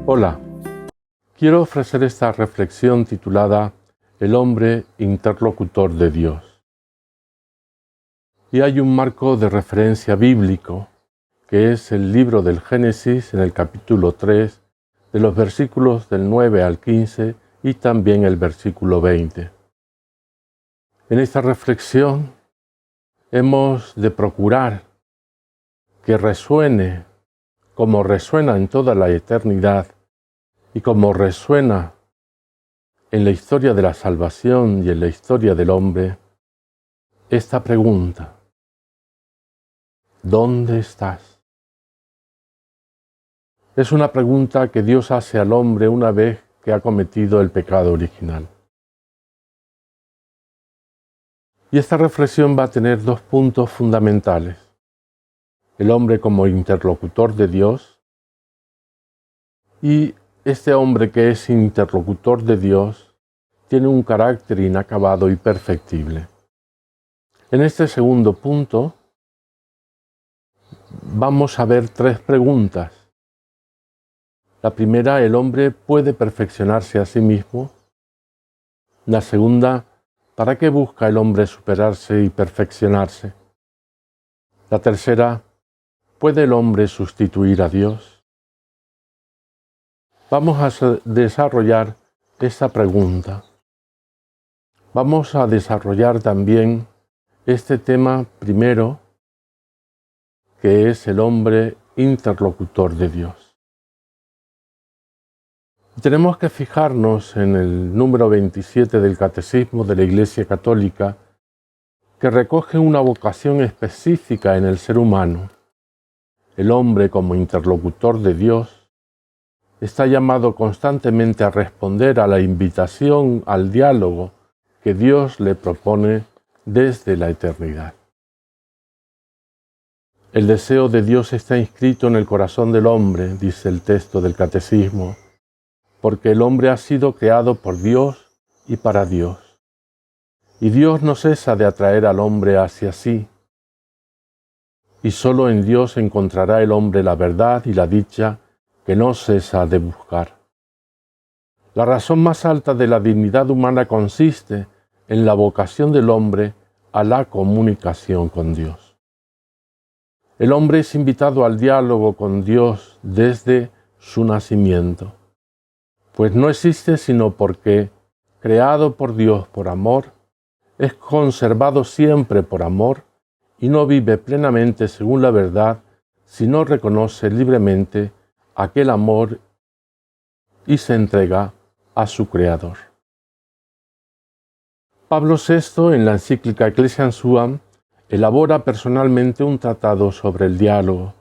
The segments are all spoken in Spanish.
Hola, quiero ofrecer esta reflexión titulada El hombre interlocutor de Dios. Y hay un marco de referencia bíblico, que es el libro del Génesis en el capítulo 3, de los versículos del 9 al 15 y también el versículo 20. En esta reflexión hemos de procurar que resuene como resuena en toda la eternidad y como resuena en la historia de la salvación y en la historia del hombre, esta pregunta: ¿dónde estás? Es una pregunta que Dios hace al hombre una vez que ha cometido el pecado original. Y esta reflexión va a tener dos puntos fundamentales: el hombre como interlocutor de Dios, y este hombre que es interlocutor de Dios tiene un carácter inacabado y perfectible. En este segundo punto vamos a ver tres preguntas. La primera: ¿el hombre puede perfeccionarse a sí mismo? La segunda: ¿para qué busca el hombre superarse y perfeccionarse? La tercera: ¿puede el hombre sustituir a Dios? Vamos a desarrollar esta pregunta. Vamos a desarrollar también este tema primero, que es el hombre interlocutor de Dios. Tenemos que fijarnos en el número 27 del Catecismo de la Iglesia Católica, que recoge una vocación específica en el ser humano. El hombre como interlocutor de Dios está llamado constantemente a responder a la invitación al diálogo que Dios le propone desde la eternidad. El deseo de Dios está inscrito en el corazón del hombre, dice el texto del Catecismo, porque el hombre ha sido creado por Dios y para Dios. Y Dios no cesa de atraer al hombre hacia sí. Y solo en Dios encontrará el hombre la verdad y la dicha que no cesa de buscar. La razón más alta de la dignidad humana consiste en la vocación del hombre a la comunicación con Dios. El hombre es invitado al diálogo con Dios desde su nacimiento, pues no existe sino porque, creado por Dios por amor, es conservado siempre por amor y no vive plenamente según la verdad si no reconoce libremente aquel amor y se entrega a su Creador. Pablo VI, en la encíclica Ecclesiam Suam, elabora personalmente un tratado sobre el diálogo.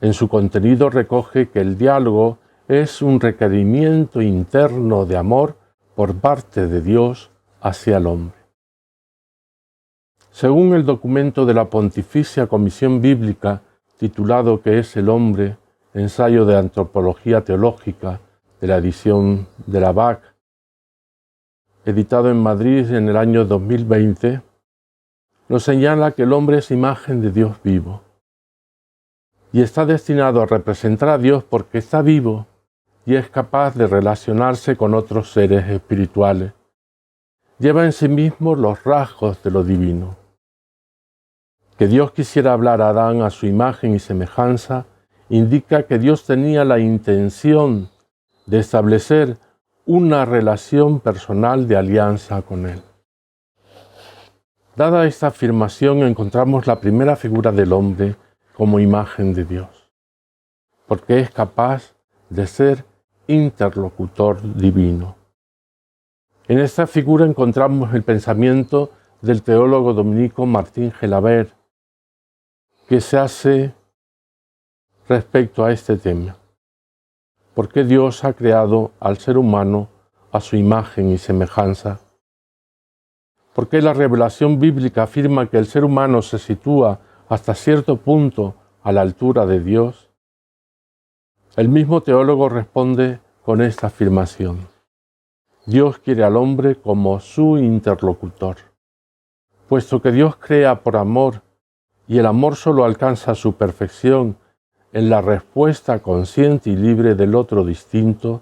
En su contenido recoge que el diálogo es un requerimiento interno de amor por parte de Dios hacia el hombre. Según el documento de la Pontificia Comisión Bíblica, titulado ¿Qué es el hombre?, ensayo de antropología teológica de la edición de la BAC, editado en Madrid en el año 2020, nos señala que el hombre es imagen de Dios vivo y está destinado a representar a Dios porque está vivo y es capaz de relacionarse con otros seres espirituales. Lleva en sí mismo los rasgos de lo divino. Que Dios quisiera hablar a Adán a su imagen y semejanza indica que Dios tenía la intención de establecer una relación personal de alianza con él. Dada esta afirmación, encontramos la primera figura del hombre como imagen de Dios, porque es capaz de ser interlocutor divino. En esta figura encontramos el pensamiento del teólogo dominico Martín Gelabert, que se hace respecto a este tema. ¿Por qué Dios ha creado al ser humano a su imagen y semejanza? ¿Por qué la revelación bíblica afirma que el ser humano se sitúa hasta cierto punto a la altura de Dios? El mismo teólogo responde con esta afirmación: Dios quiere al hombre como su interlocutor. Puesto que Dios crea por amor y el amor solo alcanza su perfección en la respuesta consciente y libre del otro distinto,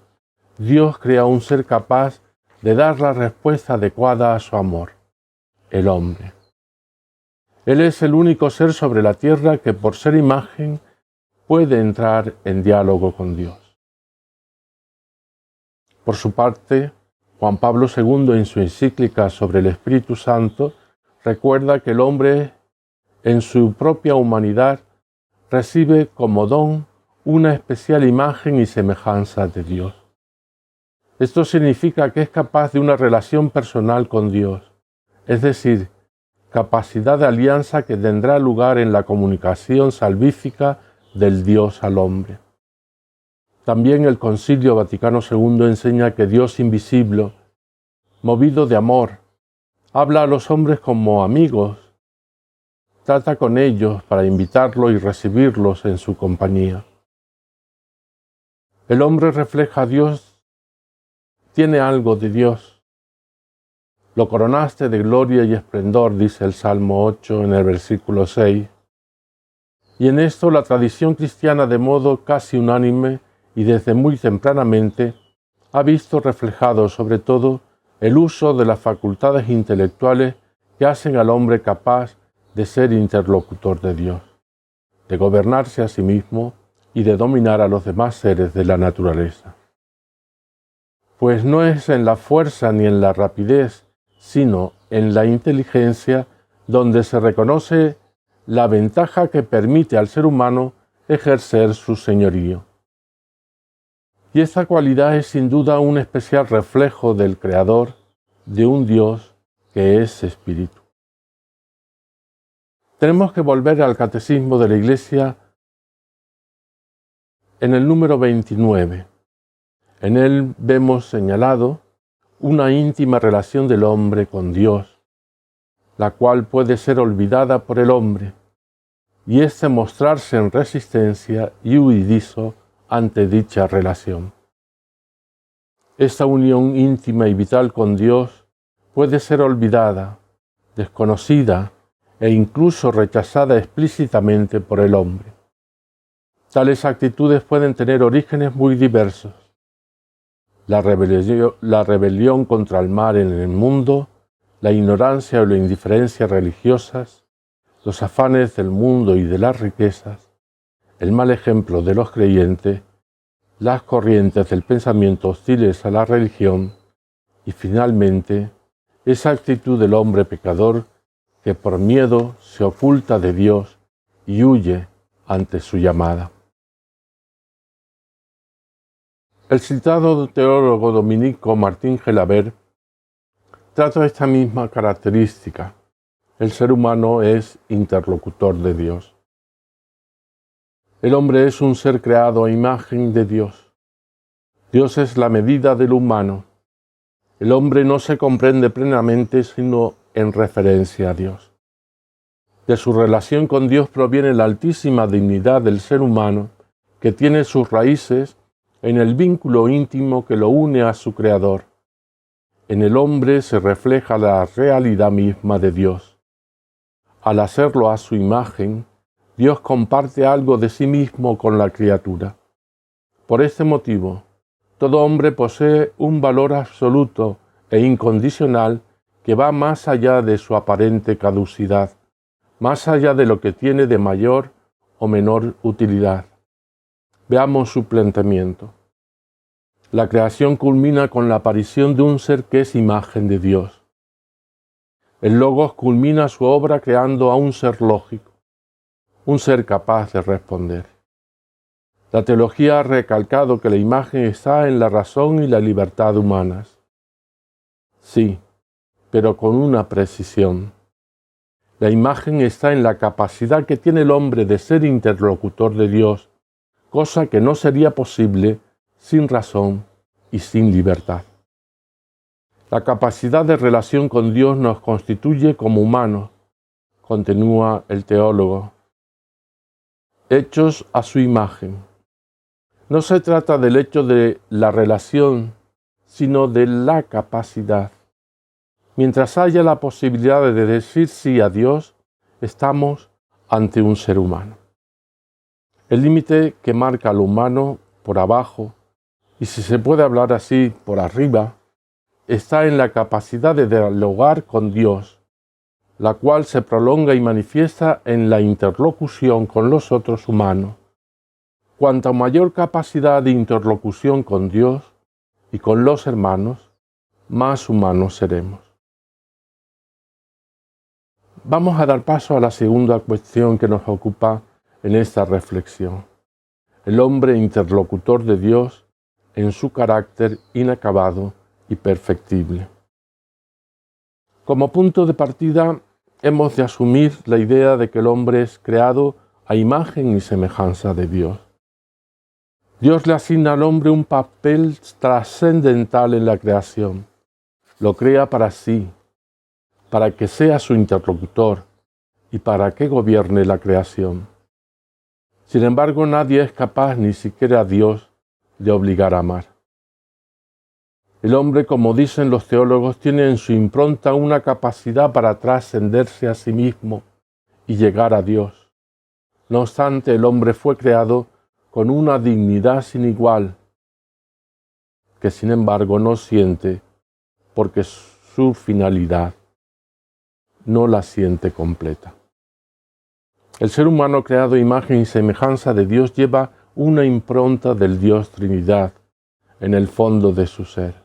Dios crea un ser capaz de dar la respuesta adecuada a su amor, el hombre. Él es el único ser sobre la tierra que por ser imagen puede entrar en diálogo con Dios. Por su parte, Juan Pablo II en su encíclica sobre el Espíritu Santo recuerda que el hombre en su propia humanidad recibe como don una especial imagen y semejanza de Dios. Esto significa que es capaz de una relación personal con Dios, es decir, capacidad de alianza que tendrá lugar en la comunicación salvífica del Dios al hombre. También el Concilio Vaticano II enseña que Dios invisible, movido de amor, habla a los hombres como amigos, trata con ellos para invitarlos y recibirlos en su compañía. El hombre refleja a Dios, tiene algo de Dios. Lo coronaste de gloria y esplendor, dice el Salmo 8 en el versículo 6. Y en esto la tradición cristiana de modo casi unánime y desde muy tempranamente ha visto reflejado sobre todo el uso de las facultades intelectuales que hacen al hombre capaz de ser interlocutor de Dios, de gobernarse a sí mismo y de dominar a los demás seres de la naturaleza. Pues no es en la fuerza ni en la rapidez, sino en la inteligencia donde se reconoce la ventaja que permite al ser humano ejercer su señorío. Y esta cualidad es sin duda un especial reflejo del Creador, de un Dios que es Espíritu. Tenemos que volver al Catecismo de la Iglesia en el número 29. En él vemos señalado una íntima relación del hombre con Dios, la cual puede ser olvidada por el hombre, y éste mostrarse en resistencia y huidizo ante dicha relación. Esta unión íntima y vital con Dios puede ser olvidada, desconocida e incluso rechazada explícitamente por el hombre. Tales actitudes pueden tener orígenes muy diversos. La rebelión contra el mal en el mundo, la ignorancia o la indiferencia religiosas, los afanes del mundo y de las riquezas, el mal ejemplo de los creyentes, las corrientes del pensamiento hostiles a la religión y finalmente esa actitud del hombre pecador que por miedo se oculta de Dios y huye ante su llamada. El citado teólogo dominico Martín Gelabert trata esta misma característica. El ser humano es interlocutor de Dios. El hombre es un ser creado a imagen de Dios. Dios es la medida del humano. El hombre no se comprende plenamente sino en referencia a Dios. De su relación con Dios proviene la altísima dignidad del ser humano, que tiene sus raíces en el vínculo íntimo que lo une a su Creador. En el hombre se refleja la realidad misma de Dios. Al hacerlo a su imagen, Dios comparte algo de sí mismo con la criatura. Por este motivo, todo hombre posee un valor absoluto e incondicional que va más allá de su aparente caducidad, más allá de lo que tiene de mayor o menor utilidad. Veamos su planteamiento. La creación culmina con la aparición de un ser que es imagen de Dios. El Logos culmina su obra creando a un ser lógico, un ser capaz de responder. La teología ha recalcado que la imagen está en la razón y la libertad humanas. Sí, pero con una precisión. La imagen está en la capacidad que tiene el hombre de ser interlocutor de Dios, cosa que no sería posible sin razón y sin libertad. La capacidad de relación con Dios nos constituye como humanos, continúa el teólogo, hechos a su imagen. No se trata del hecho de la relación, sino de la capacidad. Mientras haya la posibilidad de decir sí a Dios, estamos ante un ser humano. El límite que marca al humano por abajo, y si se puede hablar así, por arriba, está en la capacidad de dialogar con Dios, la cual se prolonga y manifiesta en la interlocución con los otros humanos. Cuanta mayor capacidad de interlocución con Dios y con los hermanos, más humanos seremos. Vamos a dar paso a la segunda cuestión que nos ocupa en esta reflexión. El hombre interlocutor de Dios en su carácter inacabado y perfectible. Como punto de partida, hemos de asumir la idea de que el hombre es creado a imagen y semejanza de Dios. Dios le asigna al hombre un papel trascendental en la creación. Lo crea para sí, para que sea su interlocutor y para que gobierne la creación. Sin embargo, nadie es capaz, ni siquiera Dios, de obligar a amar. El hombre, como dicen los teólogos, tiene en su impronta una capacidad para trascenderse a sí mismo y llegar a Dios. No obstante, el hombre fue creado con una dignidad sin igual, que sin embargo no siente, porque su finalidad no la siente completa. El ser humano creado a imagen y semejanza de Dios lleva una impronta del Dios Trinidad en el fondo de su ser,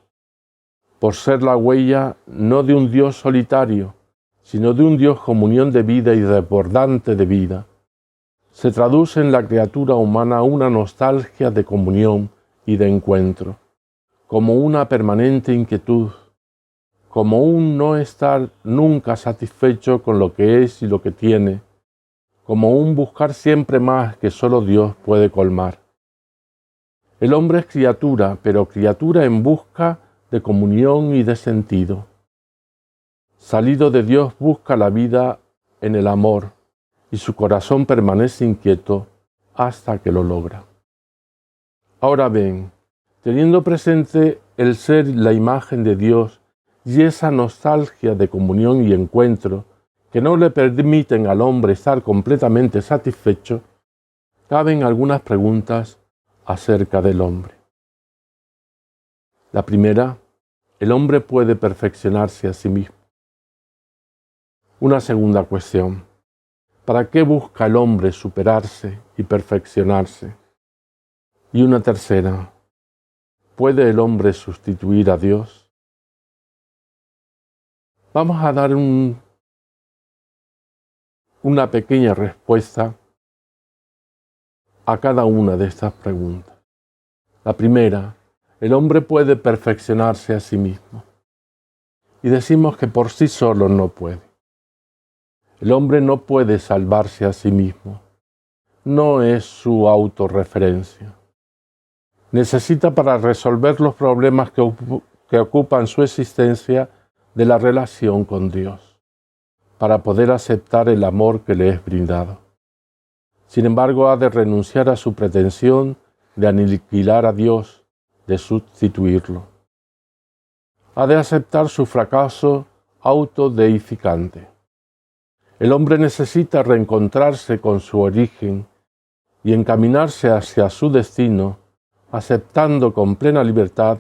por ser la huella no de un Dios solitario, sino de un Dios comunión de vida y desbordante de vida. Se traduce en la criatura humana una nostalgia de comunión y de encuentro, como una permanente inquietud, como un no estar nunca satisfecho con lo que es y lo que tiene, como un buscar siempre más que solo Dios puede colmar. El hombre es criatura, pero criatura en busca de comunión y de sentido. Salido de Dios busca la vida en el amor, y su corazón permanece inquieto hasta que lo logra. Ahora bien, teniendo presente el ser la imagen de Dios y esa nostalgia de comunión y encuentro que no le permiten al hombre estar completamente satisfecho, caben algunas preguntas acerca del hombre. La primera, ¿el hombre puede perfeccionarse a sí mismo? Una segunda cuestión, ¿para qué busca el hombre superarse y perfeccionarse? Y una tercera, ¿puede el hombre sustituir a Dios? Vamos a dar una pequeña respuesta a cada una de estas preguntas. La primera, el hombre puede perfeccionarse a sí mismo. Y decimos que por sí solo no puede. El hombre no puede salvarse a sí mismo. No es su autorreferencia. Necesita para resolver los problemas que ocupan su existencia de la relación con Dios, para poder aceptar el amor que le es brindado. Sin embargo, ha de renunciar a su pretensión de aniquilar a Dios, de sustituirlo. Ha de aceptar su fracaso autodeificante. El hombre necesita reencontrarse con su origen y encaminarse hacia su destino, aceptando con plena libertad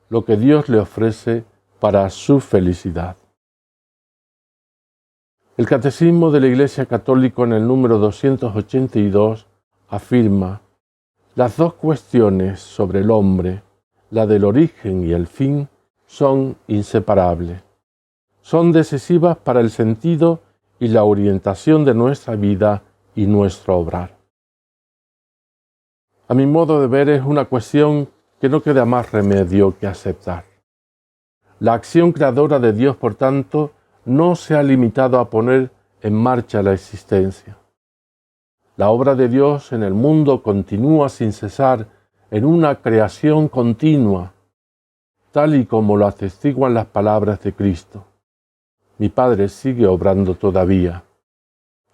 lo que Dios le ofrece para su felicidad. El Catecismo de la Iglesia Católica en el número 282 afirma: las dos cuestiones sobre el hombre, la del origen y el fin, son inseparables. Son decisivas para el sentido y la orientación de nuestra vida y nuestro obrar. A mi modo de ver, es una cuestión que no queda más remedio que aceptar. La acción creadora de Dios, por tanto, no se ha limitado a poner en marcha la existencia. La obra de Dios en el mundo continúa sin cesar en una creación continua, tal y como lo atestiguan las palabras de Cristo. Mi Padre sigue obrando todavía.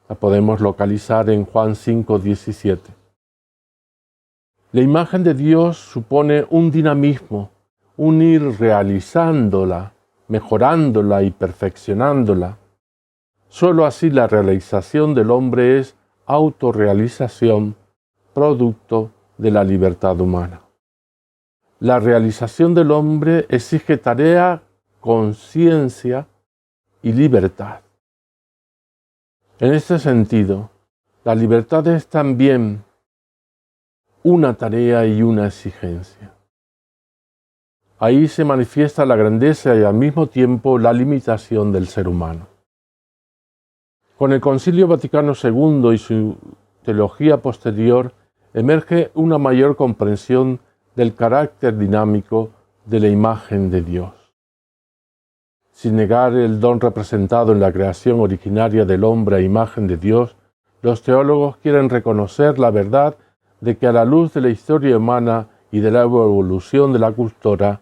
La podemos localizar en Juan 5:17. La imagen de Dios supone un dinamismo, un ir realizándola, mejorándola y perfeccionándola. Solo así la realización del hombre es autorrealización, producto de la libertad humana. La realización del hombre exige tarea, conciencia y libertad. En este sentido, la libertad es también una tarea y una exigencia. Ahí se manifiesta la grandeza y al mismo tiempo la limitación del ser humano. Con el Concilio Vaticano II y su teología posterior emerge una mayor comprensión del carácter dinámico de la imagen de Dios. Sin negar el don representado en la creación originaria del hombre a imagen de Dios, los teólogos quieren reconocer la verdad de que a la luz de la historia humana y de la evolución de la cultura,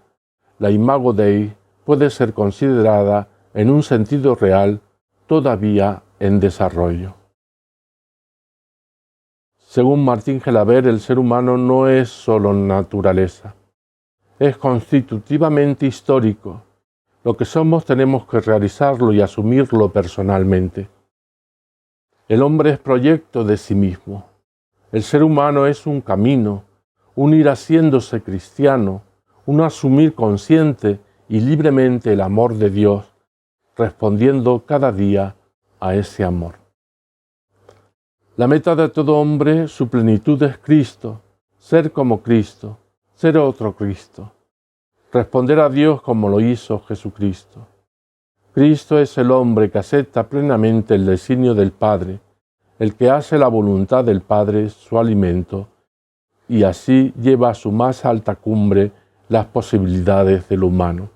la Imago Dei puede ser considerada en un sentido real todavía en desarrollo. Según Martín Gelabert, el ser humano no es solo naturaleza, es constitutivamente histórico. Lo que somos tenemos que realizarlo y asumirlo personalmente. El hombre es proyecto de sí mismo. El ser humano es un camino, un ir haciéndose cristiano, un asumir consciente y libremente el amor de Dios, respondiendo cada día a ese amor. La meta de todo hombre, su plenitud es Cristo, ser como Cristo, ser otro Cristo, responder a Dios como lo hizo Jesucristo. Cristo es el hombre que acepta plenamente el designio del Padre, el que hace la voluntad del Padre su alimento, y así lleva a su más alta cumbre las posibilidades del humano.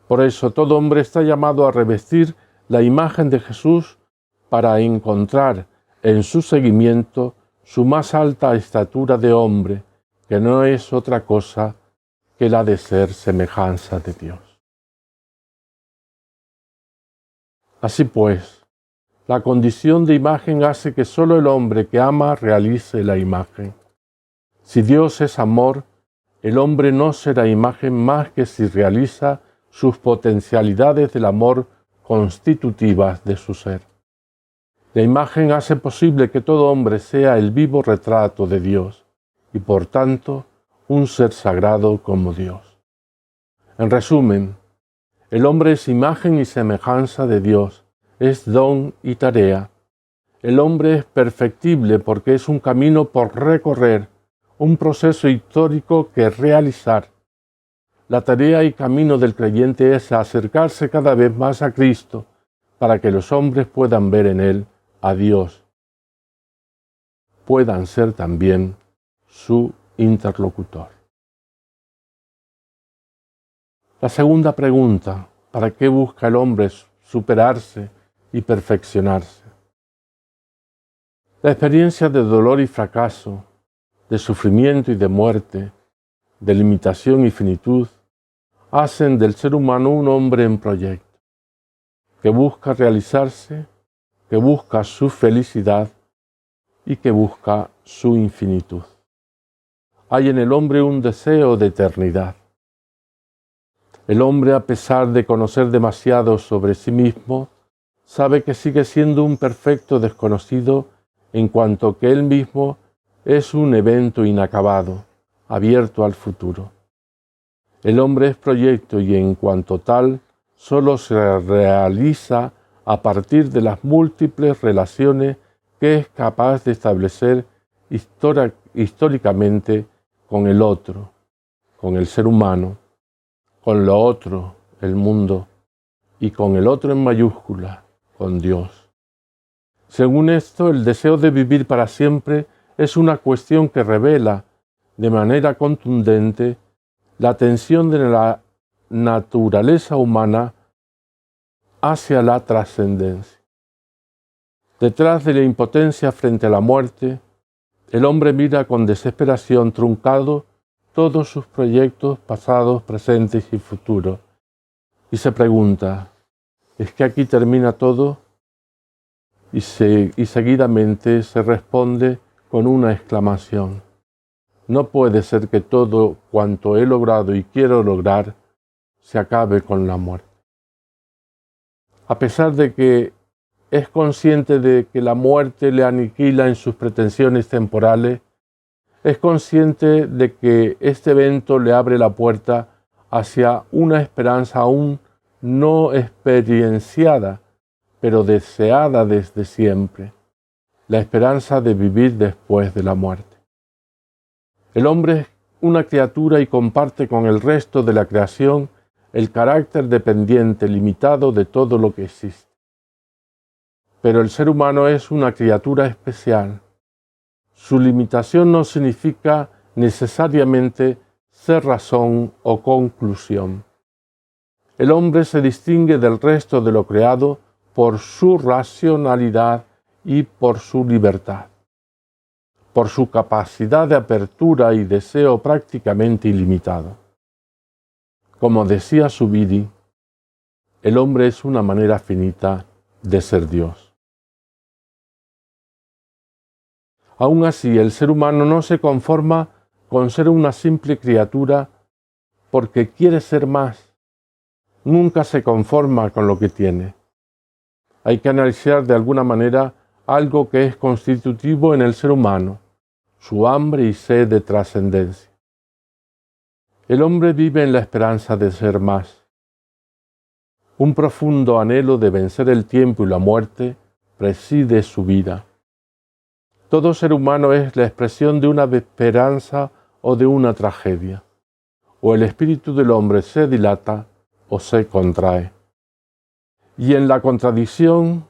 Por eso todo hombre está llamado a revestir la imagen de Jesús para encontrar en su seguimiento su más alta estatura de hombre, que no es otra cosa que la de ser semejanza de Dios. Así pues, la condición de imagen hace que solo el hombre que ama realice la imagen. Si Dios es amor, el hombre no será imagen más que si realiza sus potencialidades del amor constitutivas de su ser. La imagen hace posible que todo hombre sea el vivo retrato de Dios y por tanto un ser sagrado como Dios. En resumen, el hombre es imagen y semejanza de Dios, es don y tarea. El hombre es perfectible porque es un camino por recorrer, un proceso histórico que realizar. La tarea y camino del creyente es acercarse cada vez más a Cristo para que los hombres puedan ver en Él a Dios, puedan ser también su interlocutor. La segunda pregunta, ¿para qué busca el hombre superarse y perfeccionarse? La experiencia de dolor y fracaso, de sufrimiento y de muerte, de limitación y finitud, hacen del ser humano un hombre en proyecto, que busca realizarse, que busca su felicidad y que busca su infinitud. Hay en el hombre un deseo de eternidad. El hombre, a pesar de conocer demasiado sobre sí mismo, sabe que sigue siendo un perfecto desconocido en cuanto que él mismo es un evento inacabado, abierto al futuro. El hombre es proyecto y en cuanto tal, solo se realiza a partir de las múltiples relaciones que es capaz de establecer históricamente con el otro, con el ser humano, con lo otro, el mundo, y con el otro en mayúscula, con Dios. Según esto, el deseo de vivir para siempre es una cuestión que revela de manera contundente la tensión de la naturaleza humana hacia la trascendencia. Detrás de la impotencia frente a la muerte, el hombre mira con desesperación truncado todos sus proyectos pasados, presentes y futuros, y se pregunta, ¿es que aquí termina todo? Y seguidamente se responde con una exclamación. No puede ser que todo cuanto he logrado y quiero lograr se acabe con la muerte. A pesar de que es consciente de que la muerte le aniquila en sus pretensiones temporales, es consciente de que este evento le abre la puerta hacia una esperanza aún no experienciada, pero deseada desde siempre, la esperanza de vivir después de la muerte. El hombre es una criatura y comparte con el resto de la creación el carácter dependiente, limitado de todo lo que existe. Pero el ser humano es una criatura especial. Su limitación no significa necesariamente ser razón o conclusión. El hombre se distingue del resto de lo creado por su racionalidad y por su libertad, por su capacidad de apertura y deseo prácticamente ilimitado. Como decía Zubiri, el hombre es una manera finita de ser Dios. Aún así, el ser humano no se conforma con ser una simple criatura porque quiere ser más. Nunca se conforma con lo que tiene. Hay que analizar de alguna manera algo que es constitutivo en el ser humano, su hambre y sed de trascendencia. El hombre vive en la esperanza de ser más. Un profundo anhelo de vencer el tiempo y la muerte preside su vida. Todo ser humano es la expresión de una esperanza o de una tragedia. O el espíritu del hombre se dilata o se contrae. Y en la contradicción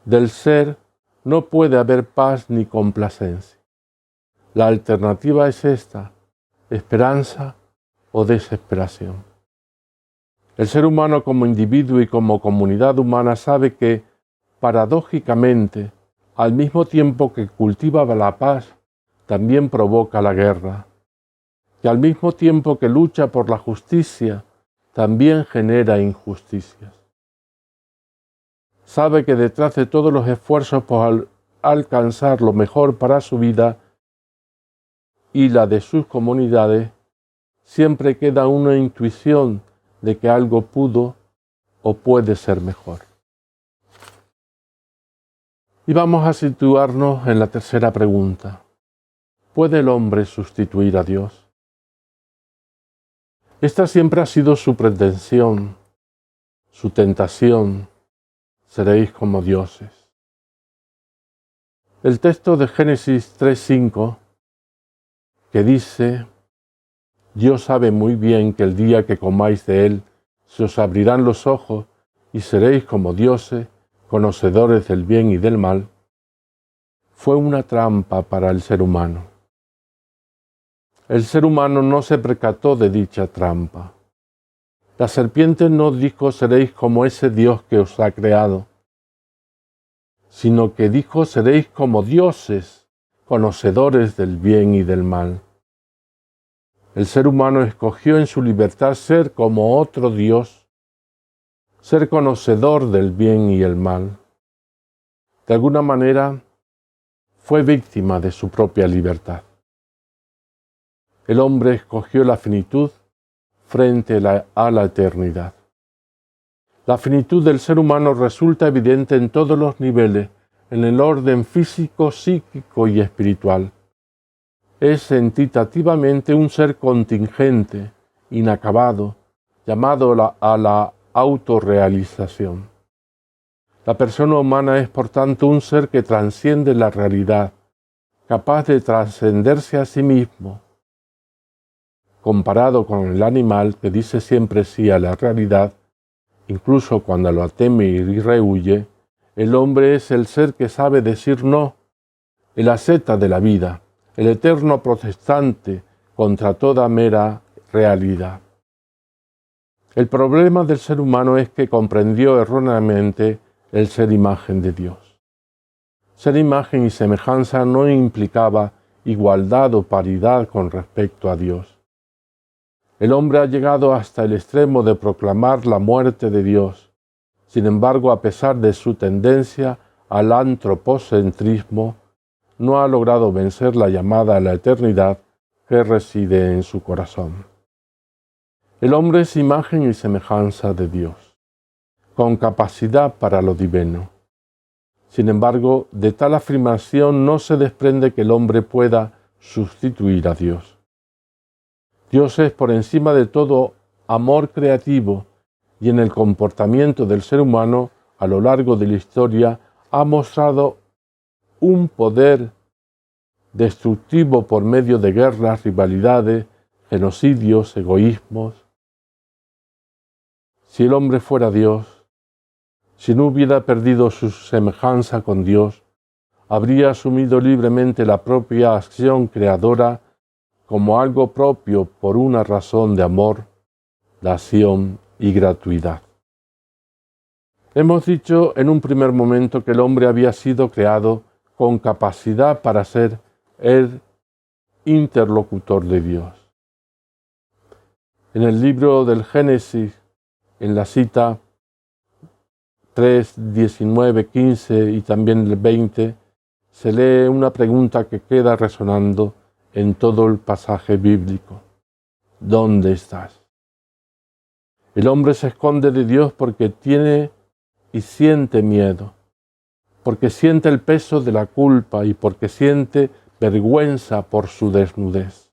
del ser no puede haber paz ni complacencia. La alternativa es esta: esperanza o desesperación. El ser humano como individuo y como comunidad humana sabe que, paradójicamente, al mismo tiempo que cultiva la paz, también provoca la guerra, que al mismo tiempo que lucha por la justicia, también genera injusticias. Sabe que detrás de todos los esfuerzos por alcanzar lo mejor para su vida y la de sus comunidades, siempre queda una intuición de que algo pudo o puede ser mejor. Y vamos a situarnos en la tercera pregunta. ¿Puede el hombre sustituir a Dios? Esta siempre ha sido su pretensión, su tentación. Seréis como dioses. El texto de Génesis 3:5, que dice: Dios sabe muy bien que el día que comáis de él, se os abrirán los ojos y seréis como dioses, conocedores del bien y del mal, fue una trampa para el ser humano. El ser humano no se percató de dicha trampa. La serpiente no dijo: seréis como ese Dios que os ha creado, sino que dijo: seréis como dioses, conocedores del bien y del mal. El ser humano escogió en su libertad ser como otro Dios, ser conocedor del bien y el mal. De alguna manera, fue víctima de su propia libertad. El hombre escogió la finitud frente a la eternidad. La finitud del ser humano resulta evidente en todos los niveles, en el orden físico, psíquico y espiritual. Es entitativamente un ser contingente, inacabado, llamado a la autorrealización. La persona humana es, por tanto, un ser que trasciende la realidad, capaz de trascenderse a sí mismo. Comparado con el animal que dice siempre sí a la realidad, incluso cuando lo teme y rehuye, el hombre es el ser que sabe decir no, el asceta de la vida, el eterno protestante contra toda mera realidad. El problema del ser humano es que comprendió erróneamente el ser imagen de Dios. Ser imagen y semejanza no implicaba igualdad o paridad con respecto a Dios. El hombre ha llegado hasta el extremo de proclamar la muerte de Dios. Sin embargo, a pesar de su tendencia al antropocentrismo, no ha logrado vencer la llamada a la eternidad que reside en su corazón. El hombre es imagen y semejanza de Dios. con capacidad para lo divino. Sin embargo, de tal afirmación no se desprende que el hombre pueda sustituir a Dios. Dios es por encima de todo amor creativo y en el comportamiento del ser humano a lo largo de la historia ha mostrado un poder destructivo por medio de guerras, rivalidades, genocidios, egoísmos. Si el hombre fuera Dios, si no hubiera perdido su semejanza con Dios, habría asumido libremente la propia acción creadora como algo propio por una razón de amor, dación y gratuidad. Hemos dicho en un primer momento que el hombre había sido creado con capacidad para ser el interlocutor de Dios. En el libro del Génesis, en la cita 3, 19, 15 y también el 20, se lee una pregunta que queda resonando en todo el pasaje bíblico. ¿Dónde estás? El hombre se esconde de Dios porque tiene y siente miedo, porque siente el peso de la culpa y porque siente vergüenza por su desnudez.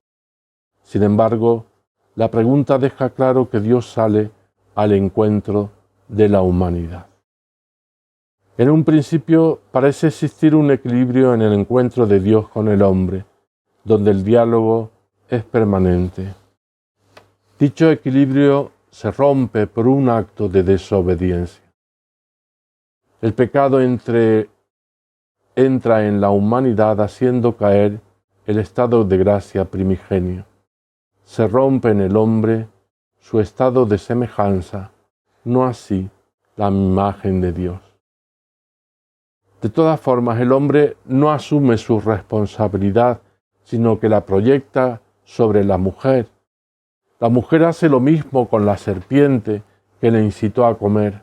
Sin embargo, la pregunta deja claro que Dios sale al encuentro de la humanidad. En un principio parece existir un equilibrio en el encuentro de Dios con el hombre, donde el diálogo es permanente. Dicho equilibrio se rompe por un acto de desobediencia. El pecado entra en la humanidad haciendo caer el estado de gracia primigenio. Se rompe en el hombre su estado de semejanza, no así la imagen de Dios. De todas formas, el hombre no asume su responsabilidad, sino que la proyecta sobre la mujer. La mujer hace lo mismo con la serpiente que le incitó a comer,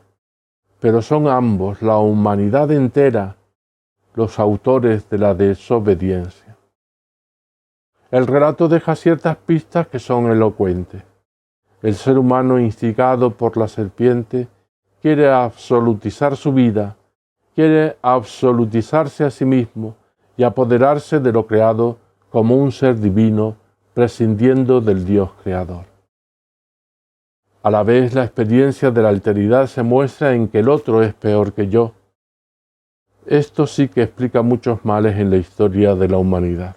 pero son ambos, la humanidad entera, los autores de la desobediencia. El relato deja ciertas pistas que son elocuentes. El ser humano, instigado por la serpiente, quiere absolutizar su vida, quiere absolutizarse a sí mismo y apoderarse de lo creado como un ser divino, prescindiendo del Dios creador. A la vez, la experiencia de la alteridad se muestra en que el otro es peor que yo. Esto sí que explica muchos males en la historia de la humanidad.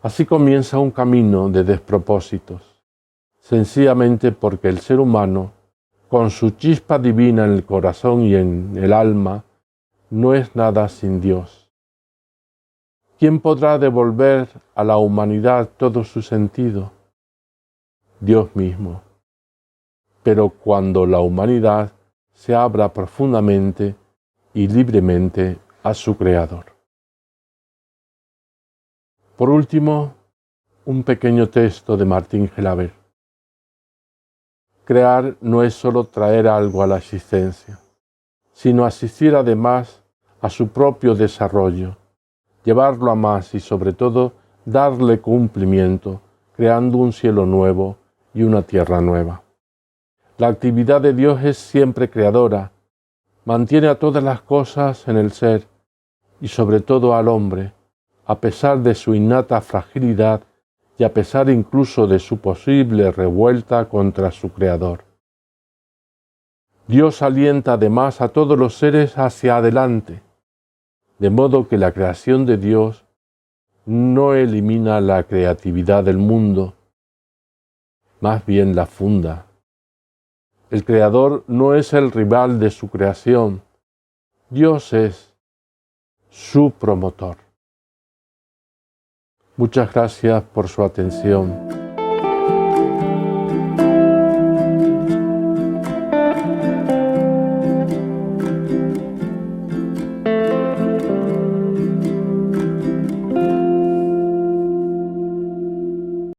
Así comienza un camino de despropósitos, sencillamente porque el ser humano, con su chispa divina en el corazón y en el alma, no es nada sin Dios. ¿Quién podrá devolver a la humanidad todo su sentido? Dios mismo. Pero cuando la humanidad se abra profundamente y libremente a su Creador. Por último, un pequeño texto de Martín Gelabert. Crear no es solo traer algo a la existencia, sino asistir además a su propio desarrollo, llevarlo a más y sobre todo darle cumplimiento, creando un cielo nuevo y una tierra nueva. La actividad de Dios es siempre creadora, mantiene a todas las cosas en el ser y sobre todo al hombre, a pesar de su innata fragilidad y a pesar incluso de su posible revuelta contra su Creador. Dios alienta además a todos los seres hacia adelante, de modo que la creación de Dios no elimina la creatividad del mundo, más bien la funda. El Creador no es el rival de su creación, Dios es su promotor. Muchas gracias por su atención.